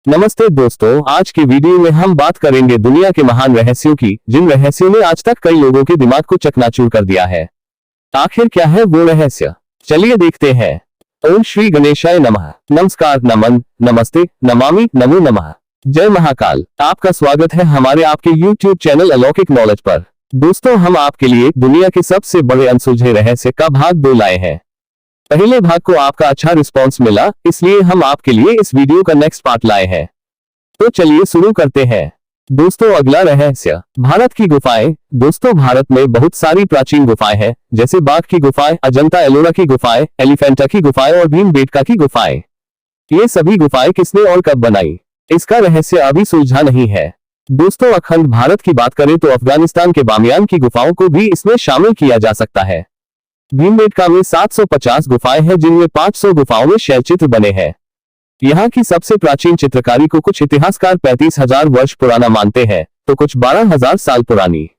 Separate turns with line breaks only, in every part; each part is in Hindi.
नमस्ते दोस्तों, आज की वीडियो में हम बात करेंगे दुनिया के महान रहस्यों की, जिन रहस्यों ने आज तक कई लोगों के दिमाग को चकनाचूर कर दिया है। आखिर क्या है वो रहस्य, चलिए देखते हैं। ओम श्री गणेशाय नमः। नमस्कार, नमन, नमस्ते, नमामि, नमो नमः। जय महाकाल। आपका स्वागत है हमारे आपके YouTube चैनल अलौकिक नॉलेज पर। दोस्तों, हम आपके लिए दुनिया के सबसे बड़े अनसुलझे रहस्य का भाग 2 लाए हैं। पहले भाग को आपका अच्छा रिस्पांस मिला, इसलिए हम आपके लिए इस वीडियो का नेक्स्ट पार्ट लाए हैं। तो चलिए शुरू करते हैं। दोस्तों, अगला रहस्य, भारत की गुफाएं। दोस्तों, भारत में बहुत सारी प्राचीन गुफाएं हैं, जैसे बाघ की गुफाएं, अजंता एलोरा की गुफाएं, एलिफेंटा की गुफाएं और भीमबेटका की गुफाएं। ये सभी गुफाएं किसने और कब बनाई, इसका रहस्य अभी सुलझा नहीं है। दोस्तों, अखंड भारत की बात करें तो अफगानिस्तान के बामियान की गुफाओं को भी इसमें शामिल किया जा सकता है। भीमबेटका में 750 गुफाएं हैं, जिनमें 500 गुफाओं में शैलचित्र बने हैं। यहाँ की सबसे प्राचीन चित्रकारी को कुछ इतिहासकार 35,000 वर्ष पुराना मानते हैं, तो कुछ 12,000 साल पुरानी।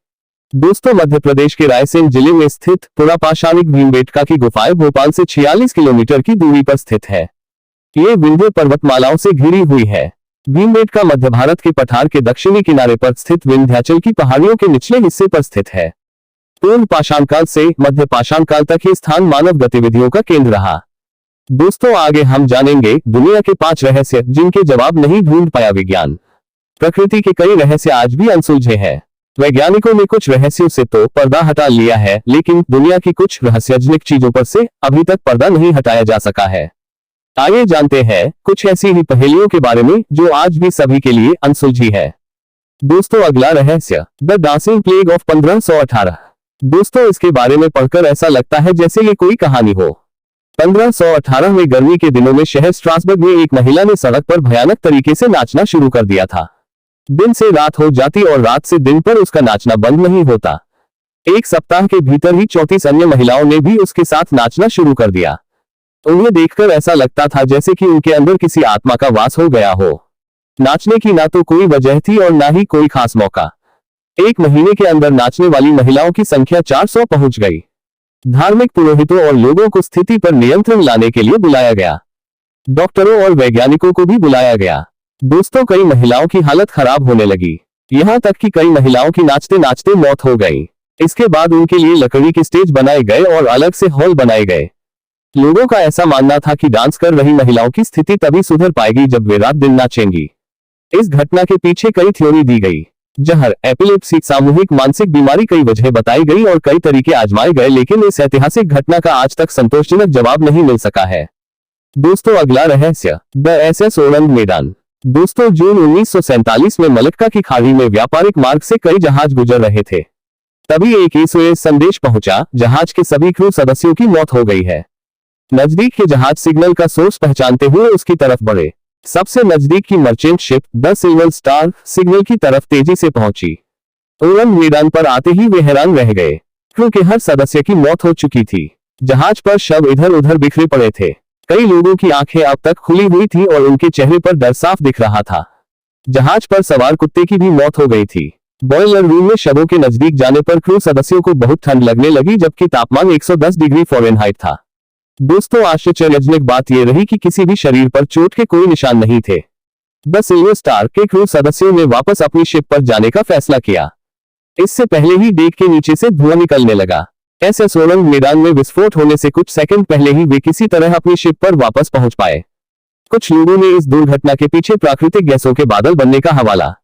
दोस्तों, मध्य प्रदेश के रायसेन जिले में स्थित पुरापाषाणिक भीमबेटका की गुफाएं भोपाल से 46 किलोमीटर की दूरी पर स्थित है। ये विंध्य पर्वतमालाओं से घिरी हुई है। भीमबेटका मध्य भारत के पठार के दक्षिणी किनारे पर स्थित विंध्याचल की पहाड़ियों के निचले हिस्से पर स्थित है। पूर्व पाषाण काल से मध्य पाषाण काल तक ये स्थान मानव गतिविधियों का केंद्र रहा। दोस्तों, आगे हम जानेंगे दुनिया के 5 रहस्य, जिनके जवाब नहीं ढूंढ पाया विज्ञान। प्रकृति के कई रहस्य आज भी अनसुलझे हैं। वैज्ञानिकों ने कुछ रहस्यों से तो पर्दा हटा लिया है, लेकिन दुनिया की कुछ रहस्यजनक चीजों पर से अभी तक पर्दा नहीं हटाया जा सका है। आइए जानते हैं कुछ ऐसी ही पहेलियों के बारे में जो आज भी सभी के लिए अनसुलझी है। दोस्तों, अगला रहस्य, द डांसिंग प्लेग ऑफ 1518। दोस्तों, इसके बारे में पढ़कर ऐसा लगता है जैसे ये कोई कहानी हो। 1518 में गर्मी के दिनों में शहर स्ट्रासबर्ग में एक महिला ने सड़क पर भयानक तरीके से नाचना शुरू कर दिया था। दिन से रात हो जाती और रात से दिन पर उसका नाचना बंद नहीं होता। एक सप्ताह के भीतर ही 34 अन्य महिलाओं ने भी उसके साथ नाचना शुरू कर दिया। उन्हें देखकर ऐसा लगता था जैसे कि उनके अंदर किसी आत्मा का वास हो गया हो। नाचने की ना तो कोई वजह थी और ना ही कोई खास मौका। 1 महीने के अंदर नाचने वाली महिलाओं की संख्या 400 पहुंच गई। धार्मिक पुरोहितों और लोगों को स्थिति पर नियंत्रण लाने के लिए बुलाया गया। डॉक्टरों और वैज्ञानिकों को भी बुलाया गया। दोस्तों, कई महिलाओं की हालत खराब होने लगी, यहां तक कि कई महिलाओं की नाचते नाचते मौत हो गई। इसके बाद उनके लिए लकड़ी के स्टेज बनाए गए और अलग से हॉल बनाए गए। लोगों का ऐसा मानना था कि डांस कर रही महिलाओं की स्थिति तभी सुधर पाएगी जब वे रात दिन नाचेंगी। इस घटना के पीछे कई थ्योरी दी गई। जहर, एपिलेप्सी, सामूहिक मानसिक बीमारी, कई वजह बताई गई और कई तरीके आजमाए गए, लेकिन इस ऐतिहासिक घटना का आज तक संतोषजनक जवाब नहीं मिल सका है। दोस्तों, अगला रहस्य, द SS ओरंग मैदान। दोस्तों, जून 1947 में मलक्का की खाड़ी में व्यापारिक मार्ग से कई जहाज गुजर रहे थे। तभी एक SOS संदेश पहुंचा, जहाज के सभी क्रू सदस्यों की मौत हो गई है। नजदीक के जहाज सिग्नल का सोर्स पहचानते हुए उसकी तरफ बढ़े। सबसे नजदीक की merchant ship the silver star signal की तरफ तेजी से पहुंची। ओरंग मैदान पर आते ही वे हैरान रह गए, क्योंकि हर सदस्य की मौत हो चुकी थी। जहाज पर शव इधर उधर बिखरे पड़े थे। कई लोगों की आंखें अब तक खुली हुई थी और उनके चेहरे पर डर साफ दिख रहा था। जहाज पर सवार कुत्ते की भी मौत हो गई थी। बॉयलर रूम में शवों के नजदीक जाने पर क्रू सदस्यों को बहुत ठंड लगने लगी, जबकि तापमान 110 डिग्री फ़ारेनहाइट था। दोस्तों, आश्चर्यजनक बात यह रही कि किसी भी शरीर पर चोट के कोई निशान नहीं थे। द सिल्वर स्टार के क्रू सदस्यों ने वापस अपनी शिप पर जाने का फैसला किया। इससे पहले ही डेक के नीचे से धुआं निकलने लगा। SS ओरंग मैदान में विस्फोट होने से कुछ सेकंड पहले ही वे किसी तरह अपनी शिप पर वापस पहुंच पाए। कुछ लोगों ने इस दुर्घटना के पीछे प्राकृतिक गैसों के बादल बनने का हवाला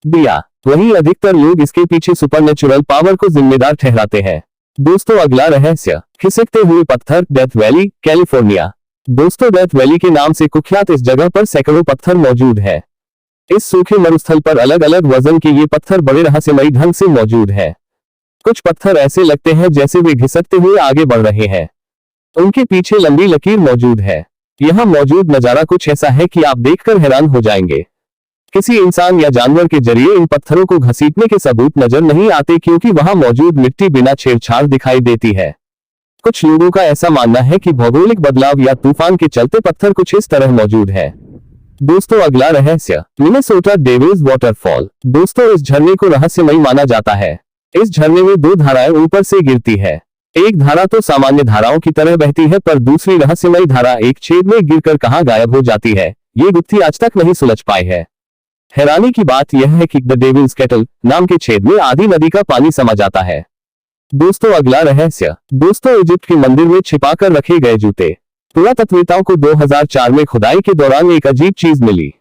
दिया, वहीं अधिकतर लोग इसके पीछे सुपरनेचुरल पावर को जिम्मेदार ठहराते हैं। दोस्तों, अगला रहस्य, खिसकते हुए पत्थर, डेथ वैली, कैलिफोर्निया। दोस्तों, डेथ वैली के नाम से कुख्यात इस जगह पर सैकड़ों पत्थर मौजूद है। इस सूखे मरुस्थल पर अलग अलग वजन के ये पत्थर बड़े रहस्यमयी ढंग से मौजूद है। कुछ पत्थर ऐसे लगते हैं जैसे वे घिसकते हुए आगे बढ़ रहे हैं। उनके पीछे लंबी लकीर मौजूद है। यहाँ मौजूद नजारा कुछ ऐसा है कि आप देखकर हैरान हो जाएंगे। किसी इंसान या जानवर के जरिए इन पत्थरों को घसीटने के सबूत नजर नहीं आते, क्योंकि वहां मौजूद मिट्टी बिना छेड़छाड़ दिखाई देती है। कुछ लोगों का ऐसा मानना है कि भौगोलिक बदलाव या तूफान के चलते पत्थर कुछ इस तरह मौजूद है। दोस्तों, अगला रहस्य, मिनेसोटा डेविल्स वाटरफॉल। दोस्तों, इस झरने को रहस्यमयी माना जाता है। इस झरने में 2 धाराएं ऊपर से गिरती है। एक धारा तो सामान्य धाराओं की तरह बहती है, पर दूसरी रहस्यमयी धारा एक छेद में गिरकर कहां गायब हो जाती है, ये गुत्थी आज तक नहीं सुलझ पाई है। हैरानी की बात यह है कि द डेविल्स केटल नाम के छेद में आधी नदी का पानी समा जाता है। दोस्तों अगला रहस्य, दोस्तों इजिप्ट के मंदिर में छिपाकर रखे गए जूते। पुरातत्ववेताओं को 2004 में खुदाई के दौरान एक अजीब चीज मिली।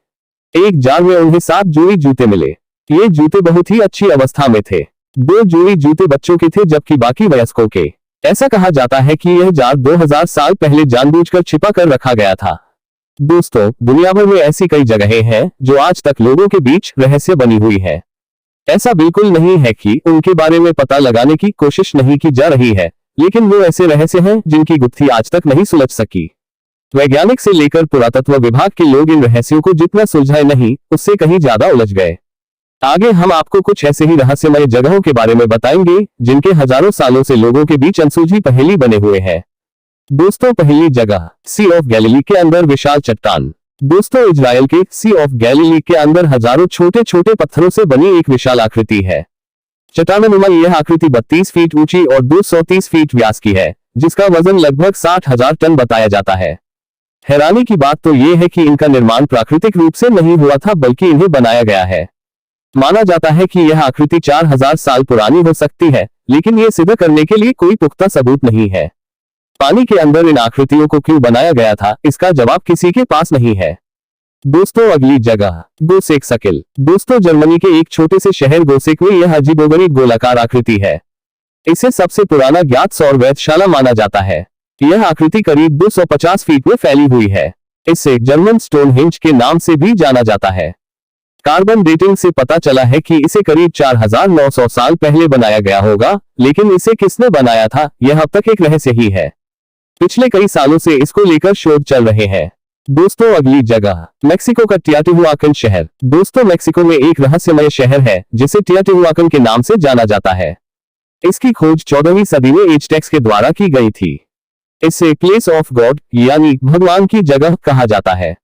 एक जार में उन्हें 7 जोड़ी जूते मिले। ये जूते बहुत ही अच्छी अवस्था में थे। 2 जोड़ी जूते बच्चों के थे जबकि बाकी वयस्कों के। ऐसा कहा जाता है कि यह जार 2000 साल पहले जानबूझकर छिपा कर रखा गया था। दोस्तों दुनिया भर में ऐसी कई जगहें हैं जो आज तक लोगों के बीच रहस्य बनी हुई है। ऐसा बिल्कुल नहीं है कि उनके बारे में पता लगाने की कोशिश नहीं की जा रही है, लेकिन वो ऐसे रहस्य हैं जिनकी गुत्थी आज तक नहीं सुलझ सकी। वैज्ञानिक से लेकर पुरातत्व विभाग के लोग इन रहस्यों को जितना सुलझाए नहीं, उससे कहीं ज्यादा उलझ गए। आगे हम आपको कुछ ऐसे ही रहस्यमय जगहों के बारे में बताएंगे जिनके हजारों सालों से लोगों के बीच अनसुलझी पहेली बने हुए हैं। दोस्तों पहली जगह, सी ऑफ गैलिली के अंदर विशाल चट्टान। दोस्तों इजराइल के सी ऑफ गैलिली के अंदर हजारों छोटे छोटे पत्थरों से बनी एक विशाल आकृति है। चट्टानुमा यह आकृति 32 फीट ऊंची और 230 फीट व्यास की है, जिसका वजन लगभग 60,000 टन बताया जाता है। हैरानी की बात तो यह है कि इनका निर्माण प्राकृतिक रूप से नहीं हुआ था, बल्कि इन्हें बनाया गया है। माना जाता है कि यह आकृति 4000 साल पुरानी हो सकती है, लेकिन यह सिद्ध करने के लिए कोई पुख्ता सबूत नहीं है। पानी के अंदर इन आकृतियों को क्यों बनाया गया था, इसका जवाब किसी के पास नहीं है। दोस्तों अगली जगह, गोसेक सर्किल। दोस्तों जर्मनी के एक छोटे से शहर गोसेक में यह अजीबोगरीब गोलाकार आकृति है। इसे सबसे पुराना ज्ञात सौर वेधशाला माना जाता है। यह आकृति करीब 250 फीट में फैली हुई है। इसे जर्मन स्टोनहेंज के नाम से भी जाना जाता है। कार्बन डेटिंग से पता चला है कि इसे करीब 4900 साल पहले बनाया गया होगा, लेकिन इसे किसने बनाया था यह अब तक एक रहस्य ही है। पिछले कई सालों से इसको लेकर शोध चल रहे हैं। दोस्तों अगली जगह, मेक्सिको का टियाटिहुआकन शहर। दोस्तों मेक्सिको में एक रहस्यमय शहर है जिसे टियाटिहुआकन के नाम से जाना जाता है। इसकी खोज 14वीं सदी में एज़टेक्स के द्वारा की गई थी। इसे प्लेस ऑफ गॉड यानी भगवान की जगह कहा जाता है।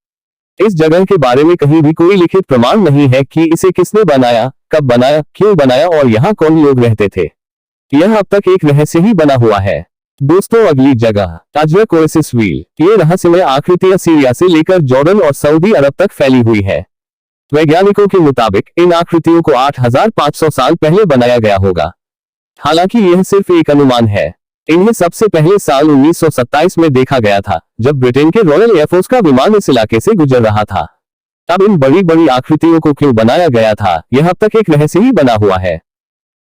इस जगह के बारे में कहीं भी कोई लिखित प्रमाण नहीं है कि इसे किसने बनाया, कब बनाया, क्यों बनाया और यहाँ कौन लोग रहते थे। यह अब तक एक रहस्य ही बना हुआ है। दोस्तों अगली जगह, अजरक ओएसिस व्हील। ये रहस्यमय आकृतियां सीरिया से लेकर जॉर्डन और सऊदी अरब तक फैली हुई है। वैज्ञानिकों के मुताबिक इन आकृतियों को 8500 साल पहले बनाया गया होगा। हालांकि यह सिर्फ एक अनुमान है। इन्हें सबसे पहले साल 1927 में देखा गया था, जब ब्रिटेन के रॉयल एयरफोर्स का विमान इस इलाके से गुजर रहा था। अब इन बड़ी बड़ी आकृतियों को क्यों बनाया गया था, यह अब तक एक रहस्य ही बना हुआ है।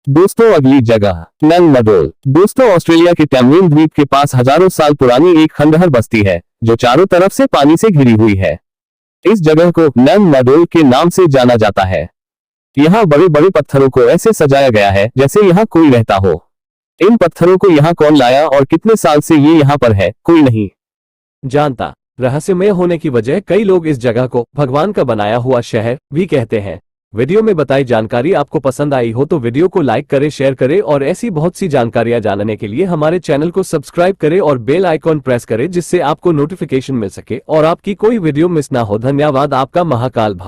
दोस्तों अगली जगह, नंग मडोल। दोस्तों ऑस्ट्रेलिया के टैमरिन द्वीप के पास हजारों साल पुरानी एक खंडहर बस्ती है जो चारों तरफ से पानी से घिरी हुई है। इस जगह को नंग मडोल के नाम से जाना जाता है। यहाँ बड़े बड़े पत्थरों को ऐसे सजाया गया है जैसे यहाँ कोई रहता हो। इन पत्थरों को यहाँ कौन लाया और कितने साल से ये यहाँ पर है, कोई नहीं
जानता। रहस्यमय होने की वजह कई लोग इस जगह को भगवान का बनाया हुआ शहर भी कहते हैं। वीडियो में बताई जानकारी आपको पसंद आई हो तो वीडियो को लाइक करें, शेयर करें और ऐसी बहुत सी जानकारियां जानने के लिए हमारे चैनल को सब्सक्राइब करें और बेल आइकॉन प्रेस करें, जिससे आपको नोटिफिकेशन मिल सके और आपकी कोई वीडियो मिस ना हो। धन्यवाद। आपका महाकाल भक्त।